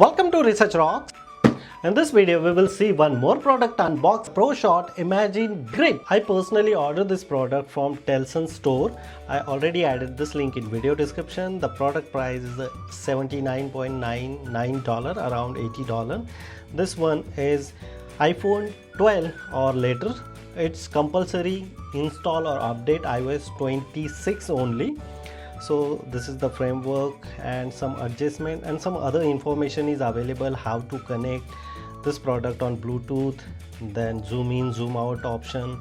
Welcome to Research Rocks. In this video we will see one more product unbox, Pro Shot Imagine Grip. I personally ordered this product from TELESIN store. I already added this link in video description. The product price is $79.99, around $80. This one is iPhone 12 or later. It's compulsory install or update iOS 26 only. So this is the framework and some adjustment and some other information is available, how to connect this product on Bluetooth, then zoom in zoom out option,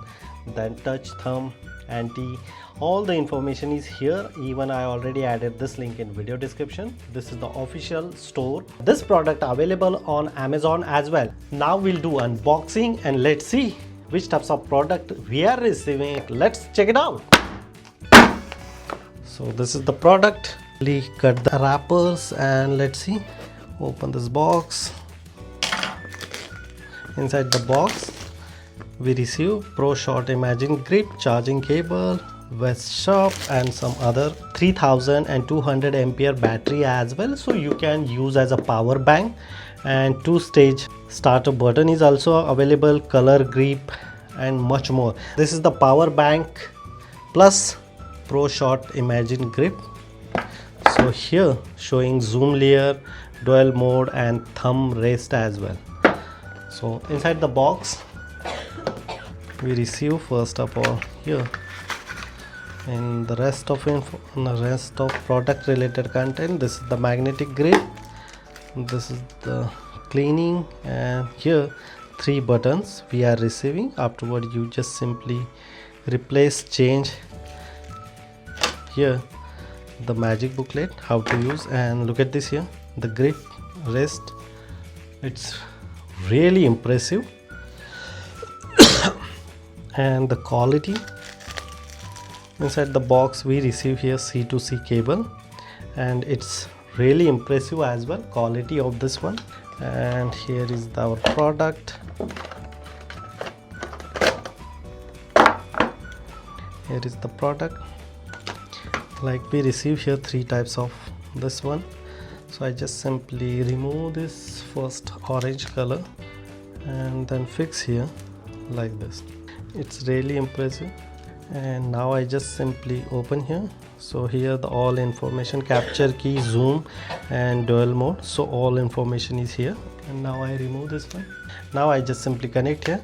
then touch thumb, anti, all the information is here. Even I already added this link in video description. This is the official store. This product available on Amazon as well. Now we'll do unboxing and let's see which types of product we are receiving. Let's check it out. So this is the product. We cut the wrappers and let's see, open this box. Inside the box we receive Pro Shot Imagine Grip, charging cable, vest strap and some other 3200 ampere battery as well, so you can use as a power bank, and 2-stage starter button is also available, color grip and much more. This is the power bank plus Pro Shot Imagine Grip. So here showing zoom layer, dual mode and thumb rest as well. So inside the box we receive first of all here in the rest of product related content. This is the magnetic grip, this is the cleaning, and here 3 buttons we are receiving. Afterward you just simply replace, change. Here the magic booklet how to use, and look at this here, the grip rest, it's really impressive and the quality. Inside the box we receive here C2C cable and it's really impressive as well, quality of this one. And here is our product. Here is the product. Like we receive here 3 types of this one. So I just simply remove this first orange color and then fix here like this. It's really impressive. And now I just simply open here. So here the all information, capture key, zoom and dual mode, so all information is here. And now I remove this one. Now I just simply connect here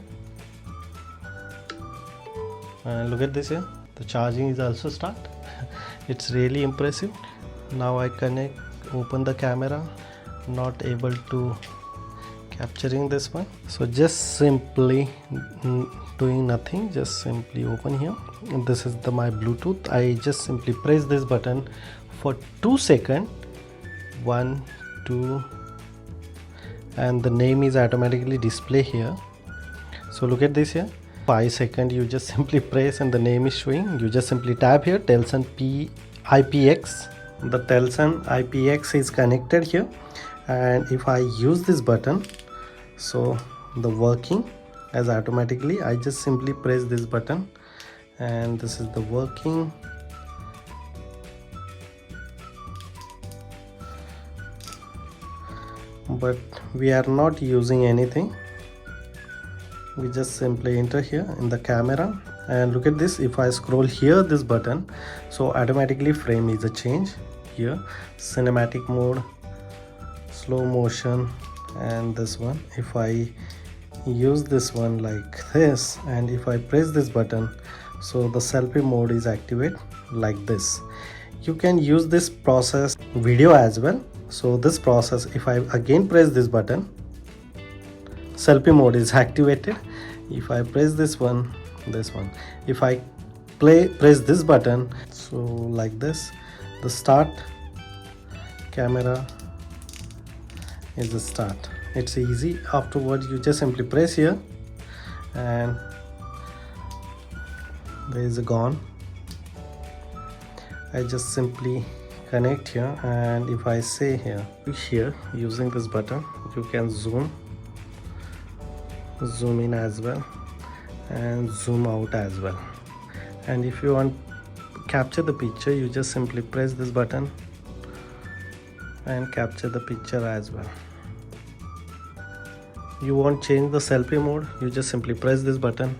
and look at this here, the charging is also start. It's really impressive. Now I connect, open the camera, not able to capturing this one. So just simply doing nothing, just simply open here, and this is my Bluetooth. I just simply press this button for 2 seconds, 1 2, and the name is automatically display here. So look at this here, 5 seconds you just simply press and the name is showing. You just simply tap here, TELESIN IPX. The TELESIN IPX is connected here, and if I use this button, so the working as automatically, I just simply press this button and this is the working. But we are not using anything, we just simply enter here in the camera and look at this. If I scroll here this button, so automatically frame is a change here, cinematic mode, slow motion, and this one. If I use this one like this and if I press this button, so the selfie mode is activate like this. You can use this process video as well. So this process, if I again press this button, selfie mode is activated. If I press this one, if I press this button, so like this, the start camera is the start. It's easy. Afterwards you just simply press here and there is a gone. I just simply connect here, and if I say here using this button, you can zoom in as well and zoom out as well. And if you want capture the picture, you just simply press this button and capture the picture as well. you want change the selfie mode, you just simply press this button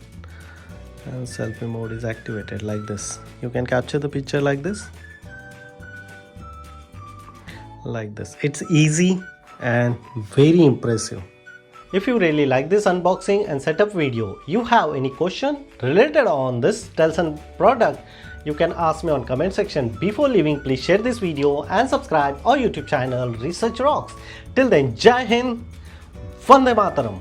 and selfie mode is activated like this. You can capture the picture like this. It's easy and very impressive. If you really like this unboxing and setup video, you have any question related on this TELESIN product, you can ask me on comment section. Before leaving, please share this video and subscribe our YouTube channel Research Rocks. Till then, Jai Hind, Vande Mataram.